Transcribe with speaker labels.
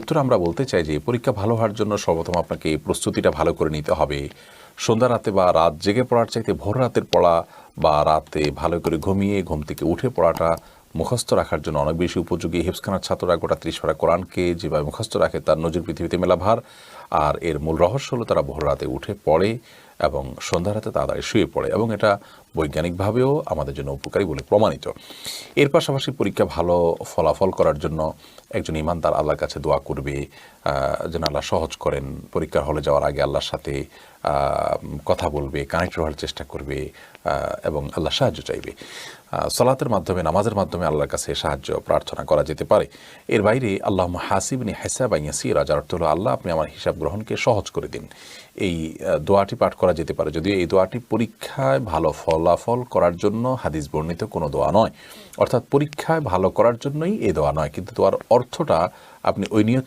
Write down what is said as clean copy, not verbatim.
Speaker 1: উত্তর আমরা বলতে চাই যে পরীক্ষা ভালো হওয়ার জন্য সর্বপ্রথম আপনাকে প্রস্তুতিটা ভালো করে নিতে হবে। সন্ধ্যা রাতে বা রাত জেগে পড়ার চাইতে ভোর রাতের পড়া বা রাতে ভালো করে ঘুমিয়ে ঘুম থেকে উঠে পড়াটা মুখস্থ রাখার জন্য অনেক বেশি উপযোগী। হিফজখানার ছাত্ররা গোটা 30 পারা কোরআনকে যেভাবে মুখস্থ রাখে তার নজির পৃথিবীতে মেলা ভার। আর এর মূল রহস্য হলো তারা ভোর রাতে উঠে পড়ে এবং সন্ধ্যা রাতে তাড়াতাড়ি শুয়ে পড়ে, এবং এটা বৈজ্ঞানিকভাবেও আমাদের জন্য উপকারী বলে প্রমাণিত। এর পাশাপাশি পরীক্ষা ভালো ফলাফল করার জন্য একজন ইমানদার আল্লাহর কাছে দোয়া করবে যেন আল্লাহ সহজ করেন। পরীক্ষার হলে যাওয়ার আগে আল্লাহর সাথে কথা বলবে, কানেক্ট হওয়ার চেষ্টা করবে এবং আল্লাহ সাহায্য চাইবে। সালাতের মাধ্যমে, নামাজের মাধ্যমে আল্লাহর কাছে সাহায্য প্রার্থনা করা যেতে পারে। এর বাইরে আল্লাহুম্মা হাসিবনি হিসাবান ইয়াসীরা, যার অর্থ হলো আল্লাহ আপনি আমার হিসাব গ্রহণকে সহজ করে দিন। এই দোয়াটি পাঠ করা যেতে পারে, যদিও এই দোয়াটি পরীক্ষায় ভালো ফলাফল করার জন্য হাদিস বর্ণিত কোনো দোয়া নয়, অর্থাৎ পরীক্ষায় ভালো করার জন্যই এই দোয়া নয়, কিন্তু দোয়ার অর্থটা আপনি ওই নিয়ত